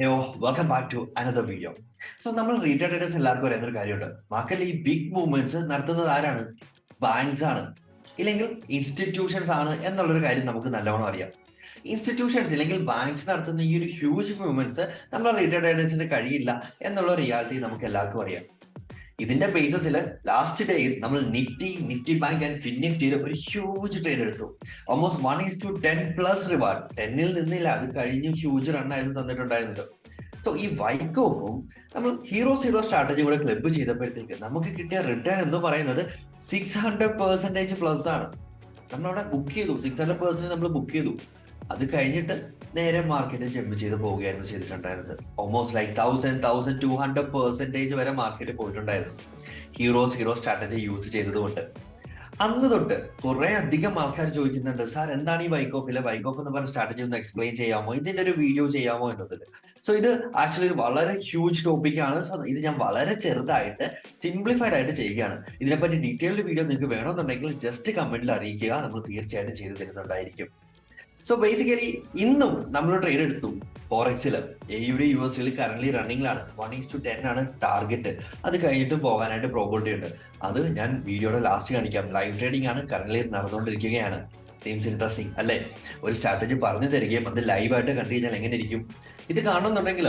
Hello welcome back to another video. നമ്മൾ retail traders എല്ലാവർക്കും അറിയുന്ന ഒരു കാര്യമുണ്ട്. മാർക്കറ്റിൽ ഈ ബിഗ് മൂവ്മെന്റ്സ് നടത്തുന്നത് ആരാണ്? ബാങ്ക്സ് ആണ്, ഇല്ലെങ്കിൽ ഇൻസ്റ്റിറ്റ്യൂഷൻസ് ആണ് എന്നുള്ളൊരു കാര്യം നമുക്ക് നല്ലവണ്ണം അറിയാം. ഇൻസ്റ്റിറ്റ്യൂഷൻസ് ഇല്ലെങ്കിൽ ബാങ്ക്സ് നടത്തുന്ന ഈ ഒരു ഹ്യൂജ് മൂവ്മെന്റ്സ് നമ്മൾ റീറ്റെയിൽ ട്രേഡേഴ്സിന് കഴിയില്ല എന്നുള്ള റിയാലിറ്റി നമുക്ക് എല്ലാവർക്കും അറിയാം. ഇതിന്റെ ബേസിസിൽ ലാസ്റ്റ് ഡേയിൽ നമ്മൾ നിഫ്റ്റി ബാങ്ക് ആൻഡ് ഫിൻ നിഫ്റ്റിയുടെ ഒരു ഹ്യൂജ് ട്രേഡ് എടുത്തു. Almost 1:10 plus reward. 10ൽ നിന്നില്ല, അത് കഴിഞ്ഞ് ഹ്യൂജ് റൺ ആയിരുന്നു തന്നിട്ടുണ്ടായിരുന്നത്. സോ ഈ വൈക്കോഫും നമ്മൾ ഹീറോ സ്ട്രാറ്റജി കൂടെ ക്ലബ് ചെയ്തപ്പോഴത്തേക്ക് നമുക്ക് കിട്ടിയ റിട്ടേൺ എന്ന് പറയുന്നത് 600% പ്ലസ് ആണ്. നമ്മളവിടെ ബുക്ക് ചെയ്തു, 600% നമ്മൾ ബുക്ക് ചെയ്തു. അത് കഴിഞ്ഞിട്ട് നേരെ മാർക്കറ്റ് ജമ്പ് ചെയ്ത് പോവുകയായിരുന്നു ചെയ്തിട്ടുണ്ടായിരുന്നത്. ഓൾമോസ്റ്റ് ലൈക്ക് 1200% വരെ മാർക്കറ്റ് പോയിട്ടുണ്ടായിരുന്നു ഹീറോ സ്ട്രാറ്റജി യൂസ് ചെയ്തതുകൊണ്ട്. അന്ന് തൊട്ട് കുറെ അധികം ആൾക്കാർ ചോദിക്കുന്നുണ്ട്, സാർ എന്താണ് ഈ വൈക്കോഫ് എന്ന് പറഞ്ഞ സ്ട്രാറ്റജി ഒന്ന് എക്സ്പ്ലെയിൻ ചെയ്യാമോ, ഇതിന്റെ ഒരു വീഡിയോ ചെയ്യാമോ എന്നതിൽ. സോ ഇത് ആക്ച്വലി വളരെ ഹ്യൂജ് ടോപ്പിക് ആണ്. സോ ഇത് ഞാൻ വളരെ ചെറുതായിട്ട് സിംപ്ലിഫൈഡ് ആയിട്ട് ചെയ്യുകയാണ്. ഇതിനെപ്പറ്റി ഡീറ്റെയിൽഡ് വീഡിയോ നിങ്ങൾക്ക് വേണമെന്നുണ്ടെങ്കിൽ ജസ്റ്റ് കമന്റിൽ അറിയിക്കുക, നമ്മൾ തീർച്ചയായിട്ടും ചെയ്തു തരുന്നുണ്ടായിരിക്കും. സോ ബേസിക്കലി ഇന്നും നമ്മൾ ട്രേഡ് എടുത്തു ഫോറക്സിൽ. എയുടെ യുഎസിൽ കറന്റ് റണ്ണിംഗിലാണ്. 1:10 ആണ് ടാർഗറ്റ്. അത് കഴിഞ്ഞിട്ട് പോകാനായിട്ട് പ്രോബിലിറ്റി ഉണ്ട്. അത് ഞാൻ വീഡിയോയുടെ ലാസ്റ്റ് കാണിക്കാം. ലൈവ് ട്രേഡിംഗ് ആണ് കറന്റ് നടന്നുകൊണ്ടിരിക്കുകയാണ്. സീംസ് ഇൻട്രസ്റ്റിംഗ് അല്ലേ? ഒരു സ്ട്രാറ്റജി പറഞ്ഞു തരികയും അത് ലൈവായിട്ട് കണ്ടു കഴിഞ്ഞാൽ എങ്ങനെ ഇരിക്കും? ഇത് കാണുന്നുണ്ടെങ്കിൽ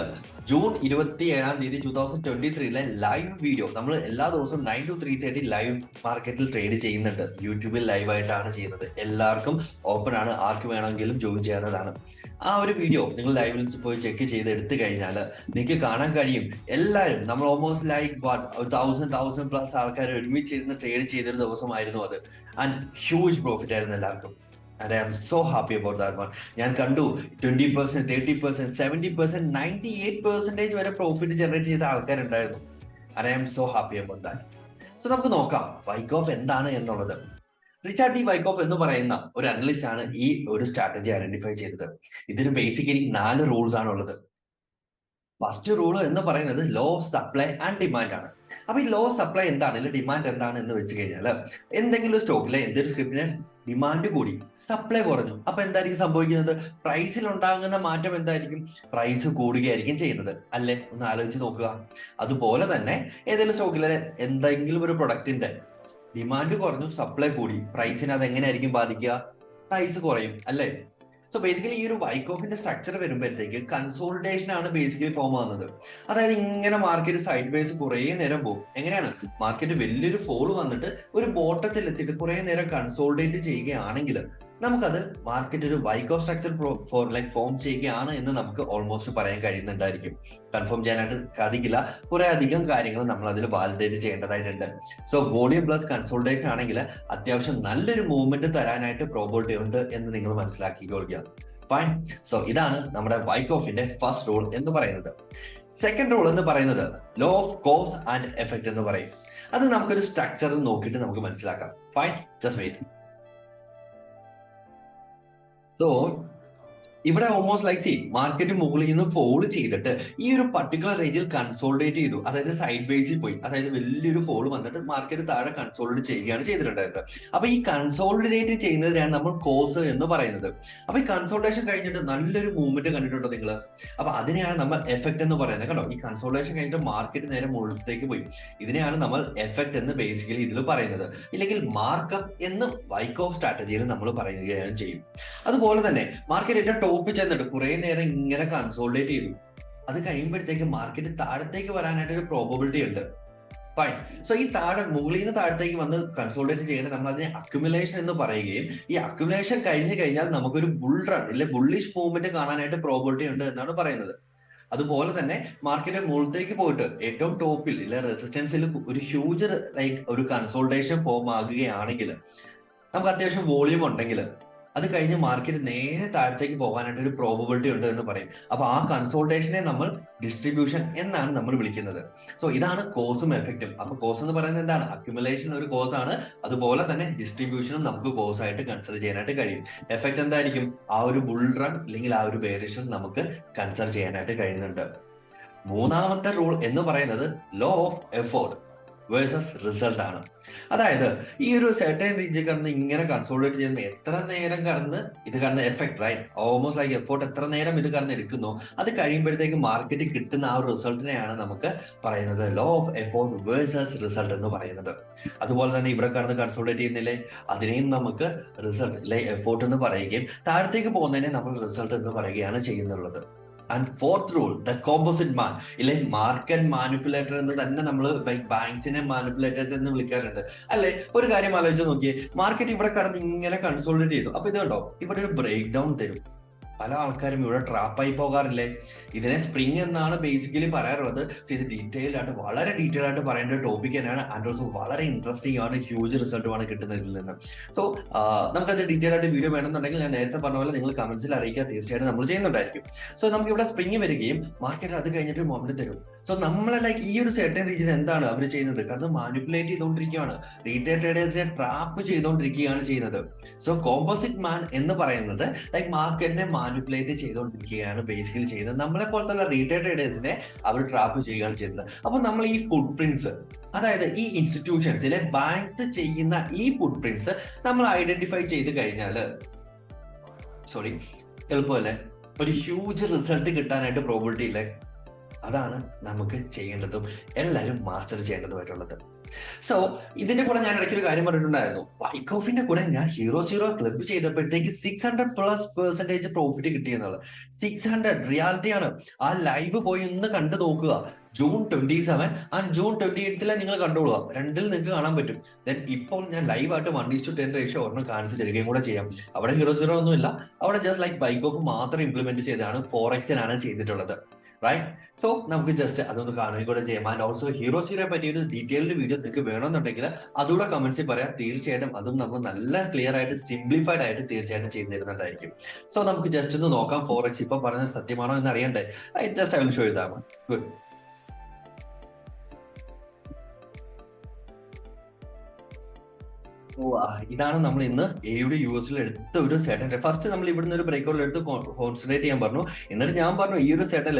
ജൂൺ 27 2023 ലൈവ് വീഡിയോ നമ്മൾ എല്ലാ ദിവസവും 9 to 3:30 ലൈവ് മാർക്കറ്റിൽ ട്രേഡ് ചെയ്യുന്നുണ്ട്. യൂട്യൂബിൽ ലൈവായിട്ടാണ് ചെയ്യുന്നത്. എല്ലാവർക്കും ഓപ്പൺ ആണ്, ആർക്ക് വേണമെങ്കിലും ജോയിൻ ചെയ്യാവുന്നതാണ്. ആ ഒരു വീഡിയോ നിങ്ങൾ ലൈവിൽ പോയി ചെക്ക് ചെയ്ത് എടുത്തു കഴിഞ്ഞാൽ നിങ്ങൾക്ക് കാണാൻ കഴിയും. എല്ലാവരും നമ്മൾ ഓൾമോസ്റ്റ് ലൈക്ക് 1000+ ആൾക്കാർ ഒരുമിച്ചിരുന്ന് ട്രേഡ് ചെയ്തൊരു ദിവസമായിരുന്നു അത്. ആൻഡ് ഹ്യൂജ് പ്രോഫിറ്റ് ആയിരുന്നു എല്ലാവർക്കും. And I am so happy about that one. ഞാൻ കണ്ടു 20%, 30%, 70%, 98% വരെ പ്രോഫിറ്റ് ജനറേറ്റ് ചെയ്ത ആൾക്കാരുണ്ടായിരുന്നു. And I am so happy about that. So നമുക്ക് നോക്കാം വൈക്കോഫ് എന്താണ് എന്നുള്ളത്. റിച്ചാർഡ് ഡി വൈക്കോഫ് എന്ന് പറയുന്ന ഒരു അനലിസ്റ്റ് ആണ് ഈ ഒരു സ്ട്രാറ്റജി ഐഡന്റിഫൈ ചെയ്തത്. ഇതിന് ബേസിക്കലി 4 റൂൾസ് ആണ് ഉള്ളത്. ഫസ്റ്റ് റൂൾ എന്ന് പറയുന്നത് law of supply and demand ആണ്. അപ്പൊ ഈ ലോ ഓഫ് സപ്ലൈ എന്താണ്, അല്ലെങ്കിൽ ഡിമാൻഡ് എന്താണ് എന്ന് വെച്ച് കഴിഞ്ഞാൽ, എന്തെങ്കിലും സ്റ്റോക്കിലെ എന്തൊരു സ്ക്രിപ്റ്റിന് ഡിമാൻഡ് കൂടി സപ്ലൈ കുറഞ്ഞു, അപ്പൊ എന്തായിരിക്കും സംഭവിക്കുന്നത്? പ്രൈസിൽ ഉണ്ടാകുന്ന മാറ്റം എന്തായിരിക്കും? പ്രൈസ് കൂടുകയായിരിക്കും ചെയ്യുന്നത് അല്ലെ? ഒന്ന് ആലോചിച്ച് നോക്കുക. അതുപോലെ തന്നെ ഏതെങ്കിലും സ്റ്റോക്കിലെ എന്തെങ്കിലും ഒരു പ്രൊഡക്റ്റിന്റെ ഡിമാൻഡ് കുറഞ്ഞു, സപ്ലൈ കൂടി, പ്രൈസിന് അത് എങ്ങനെയായിരിക്കും ബാധിക്കുക? പ്രൈസ് കുറയും അല്ലെ? സോ ബേസിക്കലി ഈ ഒരു വൈക്കോഫിന്റെ സ്ട്രക്ചർ വരുമ്പോഴത്തേക്ക് കൺസോളിഡേഷൻ ആണ് ബേസിക്കലി ഫോം ആവുന്നത്. അതായത് ഇങ്ങനെ മാർക്കറ്റ് സൈഡ് വേസ് കുറെ നേരം പോകും. എങ്ങനെയാണ്? മാർക്കറ്റ് വലിയൊരു ഫോൾ വന്നിട്ട് ഒരു ബോട്ടത്തിൽ എത്തിയിട്ട് കുറെ നേരം കൺസോളിഡേറ്റ് ചെയ്യുകയാണെങ്കിൽ നമുക്കത് മാർക്കറ്റ് ഒരു വൈക്കോഫ് സ്ട്രക്ചർ ഫോം ചെയ്യുകയാണ് എന്ന് നമുക്ക് ഓൾമോസ്റ്റ് പറയാൻ കഴിയുന്നുണ്ടായിരിക്കും. കൺഫേം ചെയ്യാനായിട്ട് സാധിക്കില്ല, കുറെ അധികം കാര്യങ്ങൾ നമ്മൾ അതിൽ വാലിഡേറ്റ് ചെയ്യേണ്ടതായിട്ടുണ്ട്. സോ വോളിയം പ്ലസ് കൺസോളിഡേഷൻ ആണെങ്കിൽ അത്യാവശ്യം നല്ലൊരു മൂവ്മെന്റ് തരാനായിട്ട് പ്രോബിലിറ്റി ഉണ്ട് എന്ന് നിങ്ങൾ മനസ്സിലാക്കിക്കൊള്ളുക. ഫൈൻ. സോ ഇതാണ് നമ്മുടെ വൈക്കോഫിന്റെ ഫസ്റ്റ് റൂൾ എന്ന് പറയുന്നത്. സെക്കൻഡ് റൂൾ എന്ന് പറയുന്നത് law of cause and effect എന്ന് പറയും. അത് നമുക്കൊരു സ്ട്രക്ചർ നോക്കിയിട്ട് നമുക്ക് മനസ്സിലാക്കാം. Fine, just wait. സോ ഇവിടെ ഓൾമോസ്റ്റ് ലൈക്ക് മാർക്കറ്റ് മുകളിൽ നിന്ന് ഫോൾ ചെയ്തിട്ട് ഈ ഒരു പർട്ടിക്കുലർ റേഞ്ചിൽ കൺസോളിഡേറ്റ് ചെയ്തു. അതായത് സൈഡ് ബേസിൽ പോയി, അതായത് വലിയൊരു ഫോൾ വന്നിട്ട് മാർക്കറ്റ് താഴെ കൺസോളിഡേറ്റ് ചെയ്യുകയാണ് ചെയ്തിട്ടുണ്ടായിരുന്നത്. അപ്പൊ ഈ കൺസോളിഡേറ്റ് ചെയ്യുന്നതിനാണ് നമ്മൾ കോസ് എന്ന് പറയുന്നത്. അപ്പൊ ഈ കൺസോളിഡേഷൻ കഴിഞ്ഞിട്ട് നല്ലൊരു മൂവ്മെന്റ് കണ്ടിട്ടുണ്ടോ നിങ്ങൾ? അപ്പൊ അതിനെയാണ് നമ്മൾ എഫക്ട് എന്ന് പറയുന്നത്. കണ്ടോ, ഈ കൺസോളിഡേഷൻ കഴിഞ്ഞിട്ട് മാർക്കറ്റ് നേരെ മുകളിലേക്ക് പോയി. ഇതിനെയാണ് നമ്മൾ എഫക്ട് എന്ന് ബേസിക്കലി ഇതിൽ പറയുന്നത്, ഇല്ലെങ്കിൽ മാർക്കപ്പ് എന്ന് വൈക്കോഫ് സ്ട്രാറ്റജിയിൽ നമ്മൾ പറയുകയും ചെയ്യും. അതുപോലെ തന്നെ മാർക്കറ്റ് ടോപ്പ് ചെന്നിട്ട് കുറെ നേരം ഇങ്ങനെ കൺസോളിഡേറ്റ് ചെയ്തു. അത് കഴിയുമ്പോഴത്തേക്ക് മാർക്കറ്റ് താഴത്തേക്ക് വരാനായിട്ട് ഒരു പ്രോബബിലിറ്റി ഉണ്ട്. ഫൈൻ. സോ ഈ മുകളിൽ നിന്ന് താഴത്തേക്ക് വന്ന് കൺസോളിഡേറ്റ് ചെയ്യേണ്ടത് നമ്മൾ അതിനെ അക്യുമുലേഷൻ എന്ന് പറയുകയും, ഈ അക്യുമുലേഷൻ കഴിഞ്ഞു കഴിഞ്ഞാൽ നമുക്കൊരു ബുൾ റൺ ഇല്ലെ ബുള്ളിഷ് മൂവ്മെന്റ് കാണാനായിട്ട് പ്രോബബിലിറ്റി ഉണ്ട് എന്നാണ് പറയുന്നത്. അതുപോലെ തന്നെ മാർക്കറ്റ് മുകളിലേക്ക് പോയിട്ട് ഏറ്റവും ടോപ്പിൽ ഇല്ല റെസിസ്റ്റൻസിൽ ഒരു ഹ്യൂജ് ലൈക്ക് ഒരു കൺസോളിഡേഷൻ ഫോം ആകുകയാണെങ്കിൽ, നമുക്ക് അത്യാവശ്യം വോളിയം ഉണ്ടെങ്കിൽ അത് കഴിഞ്ഞ് മാർക്കറ്റ് നേരെ താഴത്തേക്ക് പോകാനായിട്ട് ഒരു പ്രോബബിലിറ്റി ഉണ്ട് എന്ന് പറയും. അപ്പൊ ആ കൺസോൾട്ടേഷനെ നമ്മൾ ഡിസ്ട്രിബ്യൂഷൻ എന്നാണ് നമ്മൾ വിളിക്കുന്നത്. സോ ഇതാണ് കോസും എഫക്റ്റും. അപ്പൊ കോസ് എന്ന് പറയുന്നത് എന്താണ്? അക്യുമുലേഷൻ ഒരു കോസ് ആണ്. അതുപോലെ തന്നെ ഡിസ്ട്രിബ്യൂഷനും നമുക്ക് കോസ് ആയിട്ട് കൺസിഡർ ചെയ്യാനായിട്ട് കഴിയും. എഫക്ട് എന്തായിരിക്കും? ആ ഒരു ബുൾ റൺ അല്ലെങ്കിൽ ആ ഒരു ബെയറിഷ് നമുക്ക് കൺസിഡർ ചെയ്യാനായിട്ട് കഴിയുന്നുണ്ട്. മൂന്നാമത്തെ റൂൾ എന്ന് പറയുന്നത് law of effort. Versus result ആണ്. അതായത് ഈ ഒരു സെർട്ടൻ റീജിയൻ കടന്ന് ഇങ്ങനെ കൺസോളിഡേറ്റ് ചെയ്യുമ്പോൾ എത്ര നേരം കടന്ന് ഇത് കടന്ന് effect right almost like effort എത്ര നേരം ഇത് കടന്ന് എടുക്കുന്നു, അത് കഴിയുമ്പോഴത്തേക്ക് മാർക്കറ്റ് കിട്ടുന്ന ആ ഒരു റിസൾട്ടിനെയാണ് നമുക്ക് പറയുന്നത് law of effort versus result എന്ന് പറയുന്നത്. അതുപോലെ തന്നെ ഇവിടെ കടന്ന് കൺസോളിഡേറ്റ് ചെയ്യുന്നില്ലേ, അതിനെയും നമുക്ക് റിസൾട്ട് അല്ലെ എഫോർട്ട് എന്ന് പറയുകയും താഴത്തേക്ക് പോകുന്നതിനെ നമ്മൾ റിസൾട്ട് എന്ന് പറയുകയാണ് ചെയ്യുന്നുള്ളത്. And fourth rule the composite man ഇല്ലെ മാർക്കറ്റ് മാനിപ്പുലേറ്റർ എന്ന് തന്നെ നമ്മൾ ബാങ്ക്സിനെ മാനിപ്പുലേറ്റേഴ്സ് എന്ന് വിളിക്കാറുണ്ട് അല്ലെ. ഒരു കാര്യം ആലോചിച്ച് നോക്കിയേ, മാർക്കറ്റ് ഇവിടെ കടന്ന് ഇങ്ങനെ കൺസോളിഡേറ്റ് ചെയ്തു, അപ്പൊ ഇത് കണ്ടോ ഇവിടെ ഒരു ബ്രേക്ക് ഡൗൺ തരും. പല ആൾക്കാരും ഇവിടെ ട്രാപ്പായി പോകാറില്ലേ. ഇതിനെ സ്പ്രിംഗ് എന്നാണ് ബേസിക്കലി പറയാറുള്ളത്. ഇത് വളരെ ഡീറ്റെയിൽ ആയിട്ട് പറയേണ്ട ടോപ്പിക് തന്നെയാണ്. ആൻഡ് ഓൾസോ വളരെ ഇൻട്രസ്റ്റിംഗ് ആണ്, ഹ്യൂജ് റിസൾട്ടുമാണ് കിട്ടുന്നത് ഇതിൽ നിന്ന്. സോ നമുക്കത് ഡീറ്റെയിൽ ആയിട്ട് വീഡിയോ വേണമെന്നുണ്ടെങ്കിൽ ഞാൻ നേരത്തെ പറഞ്ഞ പോലെ നിങ്ങൾ കമന്റ്സിൽ അറിയിക്കുക, തീർച്ചയായിട്ടും നമ്മൾ ചെയ്യുന്നുണ്ടായിരിക്കും. സോ നമുക്ക് ഇവിടെ സ്പ്രിംഗ് വരികയും മാർക്കറ്റ് അത് കഴിഞ്ഞിട്ട് മൊമെന്റ് തരും. സോ നമ്മളെ ലൈക്ക് ഈ ഒരു സെർട്ടൻ റീജിയൻ എന്താണ് അവർ ചെയ്യുന്നത്, കാരണം മാനിപ്പുലേറ്റ് ചെയ്തുകൊണ്ടിരിക്കുകയാണ്, റീറ്റെയിൽ ട്രേഡേഴ്സിനെ ട്രാപ്പ് ചെയ്തുകൊണ്ടിരിക്കുകയാണ് ചെയ്യുന്നത്. സോ കോമ്പോസിറ്റ് മാൻ എന്ന് പറയുന്നത് ലൈക്ക് മാർക്കറ്റിനെ മാനിപ്പുലേറ്റ് ചെയ്തുകൊണ്ടിരിക്കുകയാണ് ബേസിക്കലി ചെയ്യുന്നത്. നമ്മളെ പോലത്തുള്ള റീറ്റെയിൽ ട്രേഡേഴ്സിനെ അവർ ട്രാപ്പ് ചെയ്യുകയാണ് ചെയ്യുന്നത്. അപ്പൊ നമ്മൾ ഈ ഫുട് പ്രിന്റ്സ്, അതായത് ഈ ഇൻസ്റ്റിറ്റ്യൂഷൻസിലെ ബാങ്ക്സ് ചെയ്യുന്ന ഈ ഫുട് പ്രിന്റ്സ് നമ്മൾ ഐഡന്റിഫൈ ചെയ്ത് കഴിഞ്ഞാല് എളുപ്പമല്ലേ, ഒരു ഹ്യൂജ് റിസൾട്ട് കിട്ടാനായിട്ട് പ്രോബിലിറ്റി ഇല്ലേ. അതാണ് നമുക്ക് ചെയ്യേണ്ടതും എല്ലാവരും മാസ്റ്റർ ചെയ്യേണ്ടതുമായിട്ടുള്ളത്. സോ ഇതിന്റെ കൂടെ ഞാൻ ഇടയ്ക്ക് ഒരു കാര്യം പറഞ്ഞിട്ടുണ്ടായിരുന്നു, വൈക്കോഫിന്റെ കൂടെ ഞാൻ ഹീറോ ക്ലബ് ചെയ്തപ്പോഴത്തേക്ക് 600+% പ്രോഫിറ്റ് കിട്ടിയെന്നുള്ളത്. 600 റിയാലിറ്റിയാണ്. ആ ലൈവ് പോയി ഒന്ന് കണ്ടു നോക്കുക. June 27 ആൻഡ് June 28 നിങ്ങൾ കണ്ടോളുക, രണ്ടിൽ നിങ്ങൾക്ക് കാണാൻ പറ്റും. ദെൻ ഇപ്പോൾ ഞാൻ ലൈവ് ആയിട്ട് 1:10 റേഷ്യോ ഒരെണ്ണം കാണിച്ചു തരികയും കൂടെ ചെയ്യാം. അവിടെ ഹീറോ ഒന്നുമില്ല, അവിടെ ജസ്റ്റ് ലൈക്ക് വൈക്കോഫ് മാത്രം ഇംപ്ലിമെന്റ് ചെയ്താണ്, ഫോറക്സിനാണ് ചെയ്തിട്ടുള്ളത്. റൈറ്റ്. സോ നമുക്ക് ജസ്റ്റ് അതൊന്ന് കാണുകയും കൂടെ ചെയ്യാം. ആൻഡ് ഓൾസോ ഹീറോസിനെ പറ്റിയ ഒരു ഡീറ്റെയിൽഡ് വീഡിയോ നിങ്ങൾക്ക് വേണമെന്നുണ്ടെങ്കിൽ അതുകൂടെ കമന്റ്സിൽ പറയാം. തീർച്ചയായിട്ടും അതും നമ്മൾ നല്ല ക്ലിയർ ആയിട്ട് സിംപ്ലിഫൈഡ് ആയിട്ട് തീർച്ചയായിട്ടും ചെയ്തു തരുന്നുണ്ടായിരിക്കും. സോ നമുക്ക് ജസ്റ്റ് ഒന്ന് നോക്കാം, ഫോറക്സ് ഇപ്പൊ പറഞ്ഞത് സത്യമാണോ എന്ന് അറിയണ്ടേ. Just I will show you that one. Good. ഇതാണ് നമ്മൾ ഇന്ന് എയുടെ യുഎസിൽ എടുത്ത ഒരു സെറ്റൽ. ഫസ്റ്റ് നമ്മൾ ഇവിടുന്ന് ഒരു ബ്രേക്ക്ഔട്ട് എടുത്ത് കോൺസെൻട്രേറ്റ് ചെയ്യാൻ പറഞ്ഞു. എന്നിട്ട് ഞാൻ പറഞ്ഞു ഈ ഒരു settle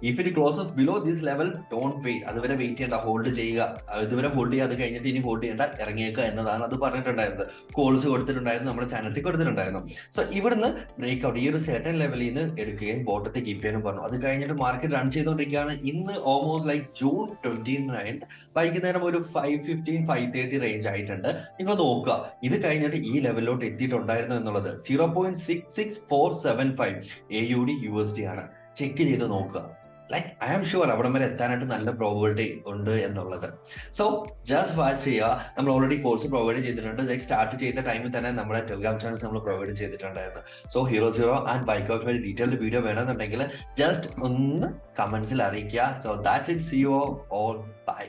if it closes below this level don't wait, അതുവരെ വെയിറ്റ് ചെയ്യേണ്ട, ഹോൾഡ് ചെയ്യുക, ഇതുവരെ ഹോൾഡ് ചെയ്യുക, അത് കഴിഞ്ഞിട്ട് ഇനി ഹോൾഡ് ചെയ്യേണ്ട, ഇറങ്ങിയേക്കുക എന്നതാണ് അത് പറഞ്ഞിട്ടുണ്ടായിരുന്നത്. കോൾസ് കൊടുത്തിട്ടുണ്ടായിരുന്നു, നമ്മുടെ ചാനൽസിൽ കൊടുത്തിട്ടുണ്ടായിരുന്നു. സോ ഇവിടുന്ന് ബ്രേക്ക്ഔട്ട് ഈ ഒരു സെറ്റൽ ലെവലിൽ നിന്ന് എടുക്കുകയും ബോട്ടത്തെ കീപ്പ് ചെയ്യാനും പറഞ്ഞു. അത് കഴിഞ്ഞിട്ട് മാർക്കറ്റ് റൺ ചെയ്തുകൊണ്ടിരിക്കുകയാണ്. ഇന്ന് ഓൾമോസ്റ്റ് ലൈക്ക് June 29 വൈകുന്നേരം ഒരു 5:15 5:30 റേഞ്ച് ആയിട്ടുണ്ട്. നിങ്ങൾ നോക്കുക, ഇത് കഴിഞ്ഞിട്ട് ഈ ലെവലിലോട്ട് എത്തിയിട്ടുണ്ടായിരുന്നു എന്നുള്ളത് 0.66475 AUD USD ആണ്. ചെക്ക് ചെയ്ത് നോക്കുക. ലൈക്ക് ഐ ആം ഷുവർ അവിടം വരെ എത്താനായിട്ട് നല്ല പ്രോബിലിറ്റി ഉണ്ട് എന്നുള്ളത്. സോ ജസ്റ്റ് വാച്ച് ചെയ്യുക. നമ്മൾ ഓൾറെഡി കോഴ്സ് പ്രൊവൈഡ് ചെയ്തിട്ടുണ്ട്. ലൈക്ക് സ്റ്റാർട്ട് ചെയ്ത ടൈമിൽ തന്നെ നമ്മുടെ ടെലിഗ്രാം ചാനൽസ് നമ്മൾ പ്രൊവൈഡ് ചെയ്തിട്ടുണ്ടായിരുന്നു. So hero and Wyckoff detailed video വേണമെന്നുണ്ടെങ്കിൽ ജസ്റ്റ് ഒന്ന് കമന്റ്സിൽ അറിയിക്കുക. So that's it. See you all. By.